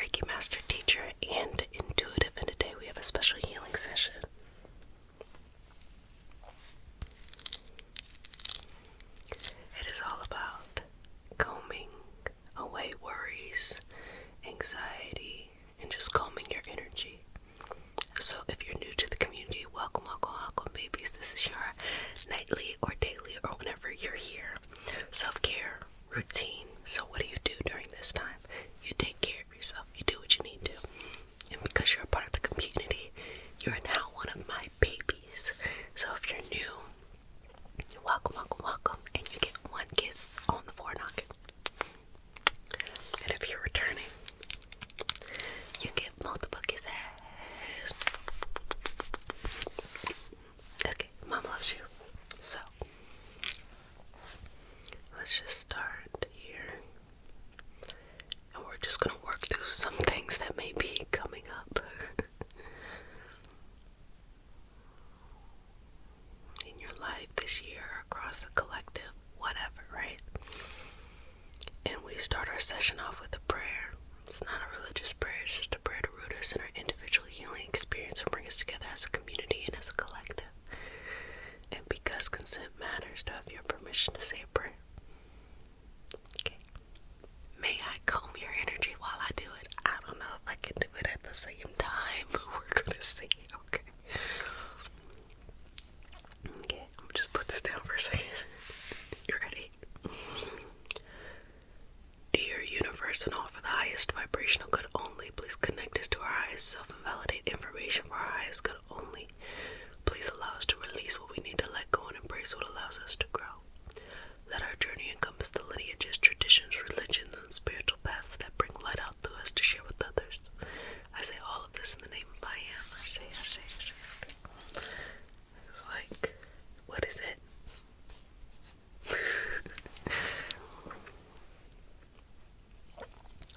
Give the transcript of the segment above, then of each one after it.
Reiki Master Teacher and Intuitive, and today we have a special healing session. It is all about combing away worries, anxiety, and just calming your energy. So if you're new to the community, welcome babies. This is your nightly or daily or whenever you're here self-care routine. So what do you do during this time? You take care of yourself. You do what you need to. And because you're a part of the community, you're now one of my babies. So if you're new, welcome. And you get one kiss on the forehead. And if you're returning, you get multiple kisses. Okay, Mom loves you. So, let's just start here. And we're just going to work through some things that may be coming up in your life this year, across the collective, whatever, right? And we start our session off with a prayer. It's not a religious prayer, it's just a prayer to root us in our individual healing experience and bring us together as a community and as a collective. And because consent matters, do I have your permission to say a prayer? Okay. May I comb your energy while I do it? I don't know if I can do it at the same time, but we're gonna see, okay? Okay, I'm gonna just put this down for a second. You ready? Dear universe and all for the highest vibrational good only, please connect us to our highest self and validate information for our highest good only. Please allow us to release what we need to let go and embrace what allows us to grow. Let our journey encompass the lineages, traditions, religions, and spiritual paths that bring light out to us to share with others. I say all of this in the name of I am. Ashe. Okay. It's like, what is it?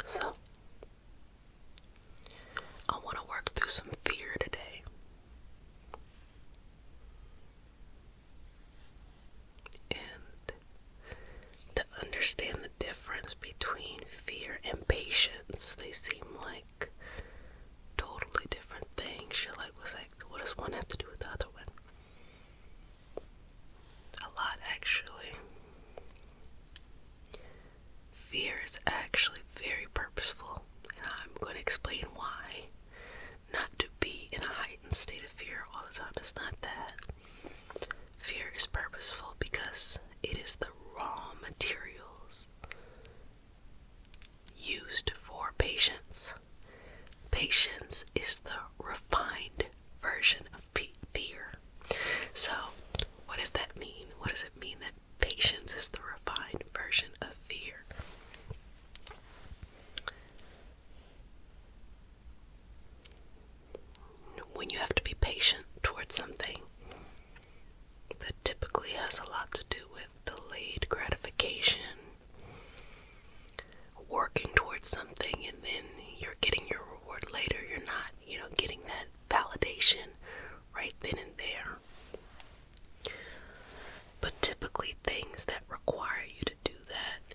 So, I want to work through some fear today. And to understand the difference between fear and patience, they seem like totally different things. You're like, what does one have to do with the other one? A lot, actually. Fear is actually very purposeful, and I'm going to explain why. Not to be in a heightened state of fear all the time. It's not that. Fear is purposeful because it is the raw materials used for patience. Patience is the refined version of fear. So, what does that mean? What does it mean that patience is the refined version of fear? When you have to be patient towards something, that typically has a lot to do with delayed gratification, working towards something and then you're getting your reward later. You're not, getting that validation right then and there. But typically things that require you to do that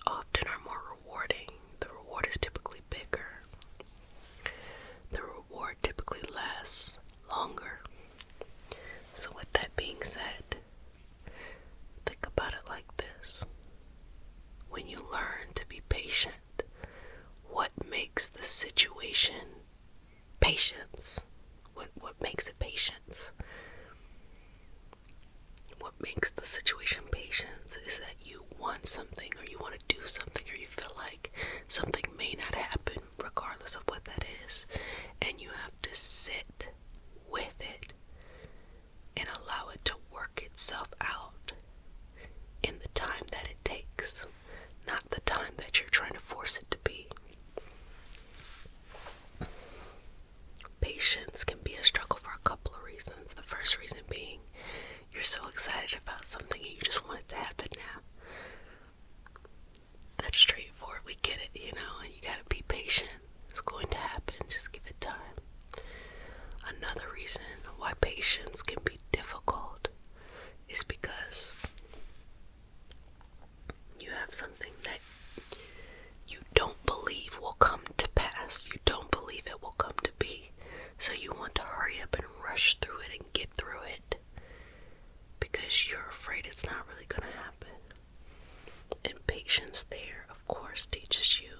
often are more rewarding. The reward is typically bigger. The reward typically lasts longer. So with that being said, think about it like this. When you learn to be patient, what makes the situation patience? What makes it patience? What makes the situation patience is that you want something, or you want to do something, or you feel like something may not happen regardless of what that is, and you have to sit with it and allow it to work itself out in the time that it takes, not the time that you're trying to force it to be. Patience can be a struggle for a couple of reasons. The first reason being you're so excited about something and you just want it to happen now. That's straightforward. We get it, and you gotta be patient. It's going to happen. Just give it time. Another reason why patience can be difficult is because you have something that you don't yes, you don't believe it will come to be. So you want to hurry up and rush through it and get through it because you're afraid it's not really going to happen. And patience there, of course, teaches you,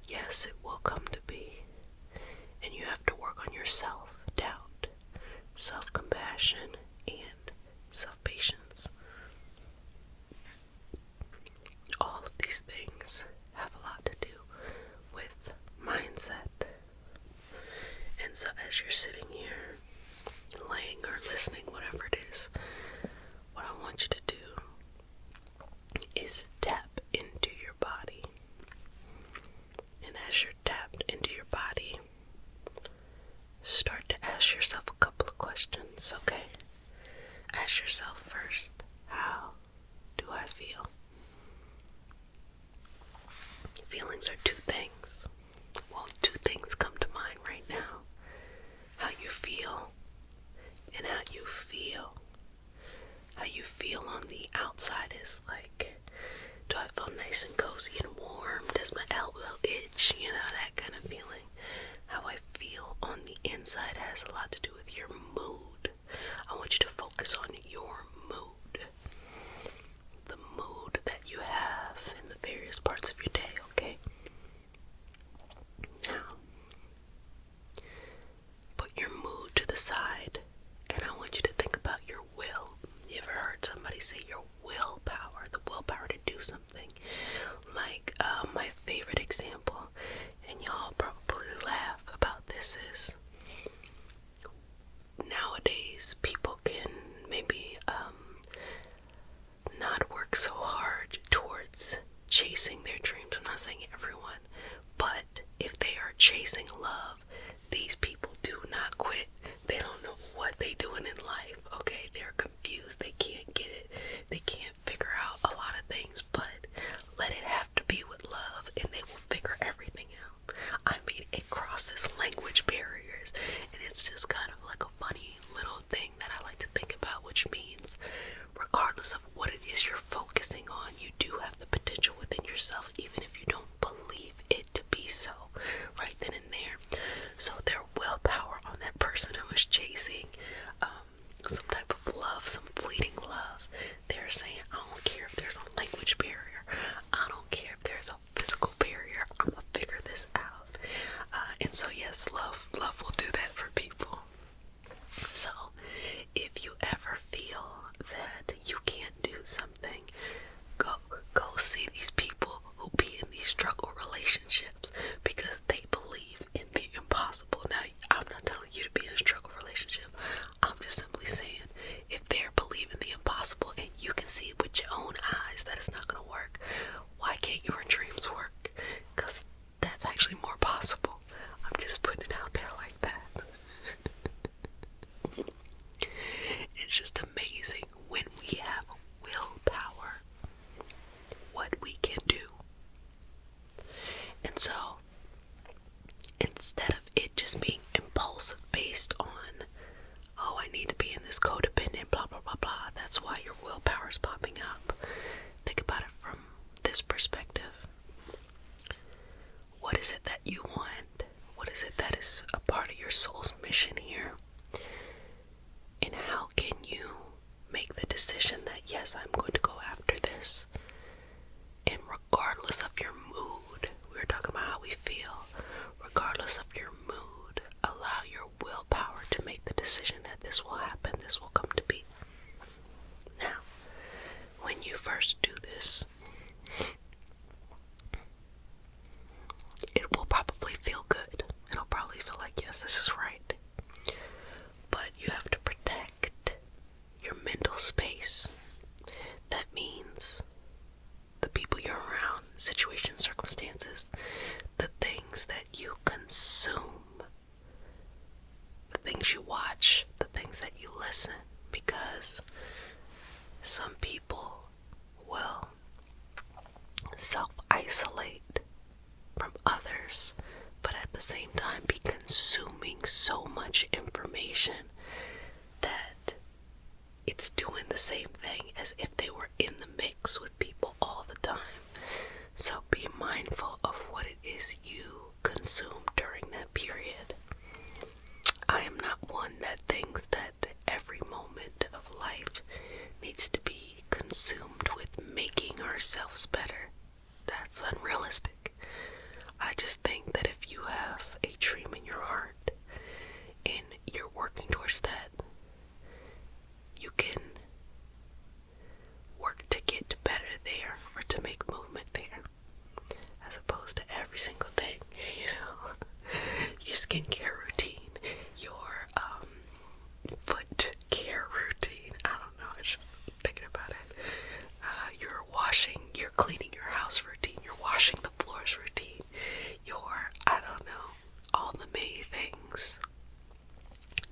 yes, it will come to be. And you have to work on your self-doubt, self-compassion, and self-patience. All of these things have a lot to do with mindset. And so as you're sitting here, laying or listening, whatever it is, what I want you to do is tap into your body. And as you're tapped into your body, start to ask yourself a couple of questions, okay? Ask yourself first, how do I feel? Feelings are two things. Well, two things come to mind right now. How you feel and how you feel. How you feel on the outside is like, do I feel nice and cozy and warm? Does my elbow itch? You know, that kind of feeling. How I feel on the inside has a lot to do with your mood. I want you to focus on your mood. The mood that you have in the various parts of your day, okay? Now, put your mood to the side, and I want you to think about your will. You ever heard somebody say your willpower, the willpower to do something? Like, my favorite example, and y'all probably laugh about this, is nowadays people can maybe not work so hard towards chasing their dreams. I'm not saying everyone, but if they are chasing love, these people do not quit. They don't know what they're doing in life, okay? They're confused. They can't get it. They can't figure out a lot of things, but let it have to be with love and they will figure everything out. I mean, it crosses language barriers, and it's just kind of like a funny little thing that I like to think about, which means regardless of what it is you're focusing on, you do have the potential within yourself, even if you don't believe it to be so, right then and there. So their willpower on that person who is chasing some type of love, some fleeting love, they're saying, I don't care if there's a language barrier, I don't care if there's a physical barrier, I'm gonna figure this out. And so yes, love will do that for people. So if you ever feel that you can't do something, go see these people who be in these struggle relationships because they believe in the impossible. Now, I'm not telling you to be in a struggle relationship. I'm just simply saying, if they're believing the impossible and you can see with your own eyes that it's not going to work, why can't your dreams work? Because that's actually more possible. I'm just putting it out there like that. It's just amazing when we have willpower, what we can do. And so, instead of it just being impulsive based on, oh, I need to be in this codependent, blah, blah, blah, blah, that's why your willpower is popping up. Think about it from this perspective. What is it that you want? What is it that is a part of your soul's mission here? And how can you make the decision that, yes, I'm going to go after this? And regardless of your mood, we were talking about how we feel, regardless of your mood, allow your willpower to make the decision that this will happen, this will come to be. Now, when you first do this, it will probably feel good. It'll probably feel like, yes, this is right. But you have to protect your mental space. That means the people you're around, situations, circumstances, the things that you consume, the things you watch, the things that you listen, because some people will self-isolate from others, but at the same time be consuming so much information that it's doing the same thing as if they were in the mix with people all the time. So be mindful of what it is you consume. that's unrealistic. I just think that if you have a dream in your heart and you're working towards that, you can work to get better there or to make movement there, as opposed to every single thing, your skincare routine, your foot care routine. I don't know, it's just thinking about it. Your cleaning your house routine, your washing the floors routine, your, I don't know, all the many things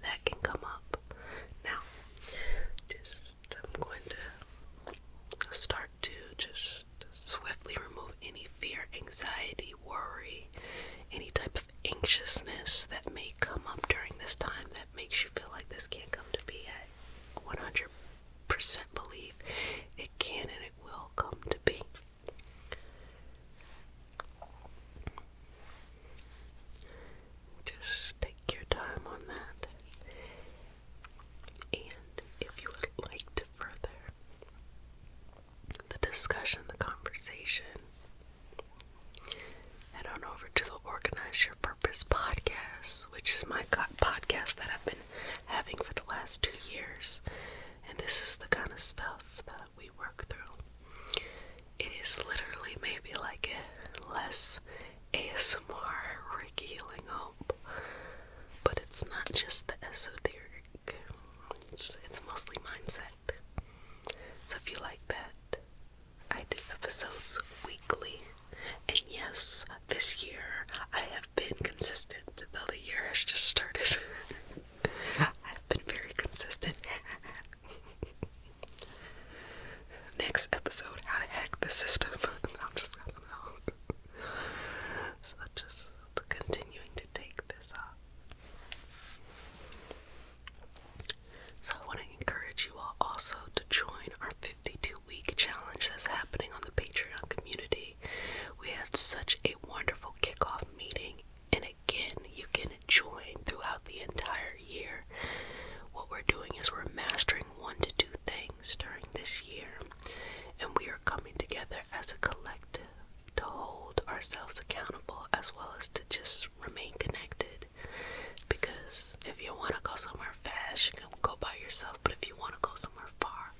that can come up. Now, I'm going to start to just swiftly remove any fear, anxiety, worry, any type of anxiousness that may come up during this time that makes you feel like this can't come to be. I 100% believe it can and it will come to be. Just take your time on that. And if you would like to further the discussion, the conversation, head on over to the Organize Your Purpose podcast, which is my podcast that I've been having for the last 2 years. And this is the kind of stuff that we work through. It is literally maybe like a less ASMR Reiki healing hope, but it's not just the esoteric. It's mostly mindset. So if you like that, I do episodes weekly. And yes, this year I have been consistent, though the year has just started. I've been very consistent. Next episode, how to hack the system. I don't know. So just continuing to take this off. So I want to encourage you all also to join our 52-week challenge that's happening on the Patreon community. We had such a wonderful kickoff meeting, and again, you can join throughout the entire year. What we're doing is we're mastering 1 to 2 things during this year, and we are coming together as a collective to hold ourselves accountable as well as to just remain connected. Because if you want to go somewhere fast, you can go by yourself, but if you want to go somewhere far,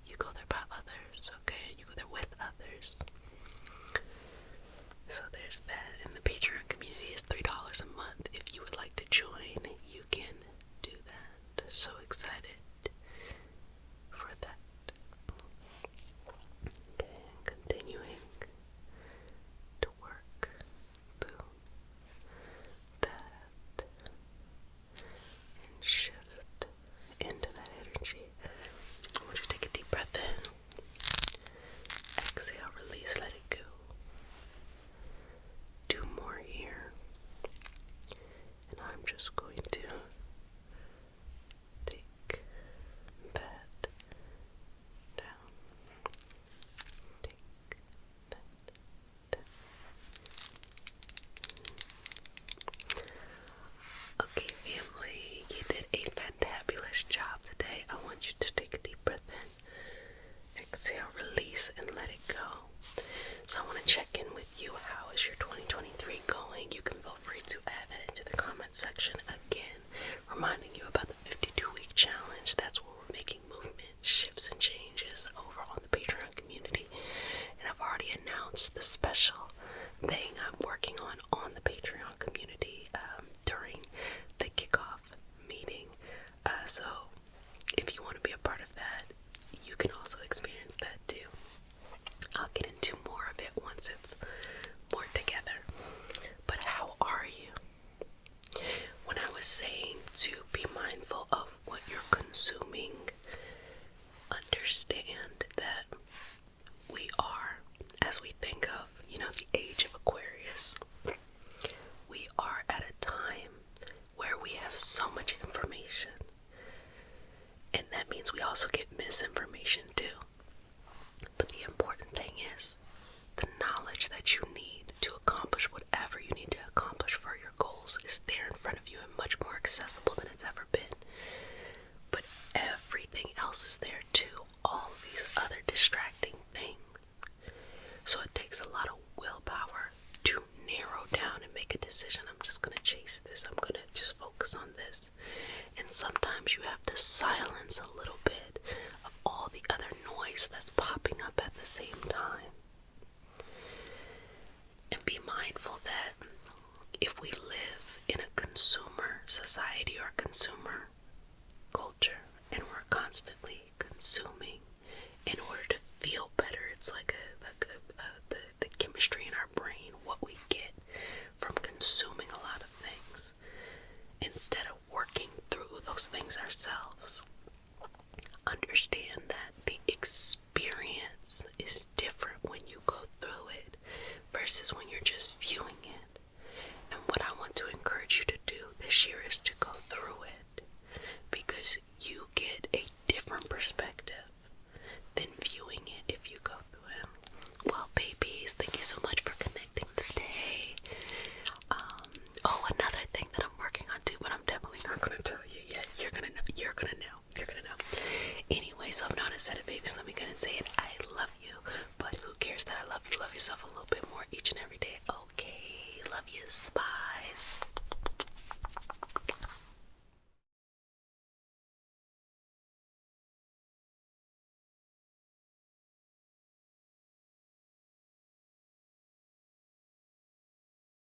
you go there by others, okay? You go there with others. So there's that, and the Patreon community is $3 a month. If you would like to join, you can do that. So excited for that. Okay, and continuing to work through that and shift into that energy. I want you to take a deep breath in. Exhale, release, let it go. 2 more here. And I'm just going to take that down. Take that down. Okay, family, you did a fantabulous job today. I want you to take a deep breath in. Exhale, release, and let it go. So I want to check in with you. How is your 2023 going? You can feel free to add that into the comment section. Again, reminding you about the 52-week challenge. That's where we're making movement, shifts, and changes over on the Patreon community. And I've already announced the special thing I'm working on the Patreon community during the kickoff meeting. So if you want to be a part of that, you can also experience that too. I'll get into more of it once it's more together. But how are you? When I was saying to be mindful of what you're consuming, understand that we are, as we think of, the age of Aquarius, we are at a time where we have so much information. And that means we also get misinformation too. society or consumer culture, and we're constantly consuming in order to feel better. It's like the chemistry in our brain, what we get from consuming a lot of things instead of working through those things ourselves. Understand that the experience is different when you go through it versus when you're just viewing it. And what I want to encourage you to do this year is to go through it, because you get a different perspective than viewing it if you go through it. Well, babies, thank you so much for connecting today. Another thing that I'm working on too, but I'm definitely not gonna tell you yet. You're gonna know. Anyway, so if not, I said it, babies, let me go and say it. I love you, but who cares that I love you? Love yourself a little bit more each and every day. Okay, love you. Bye.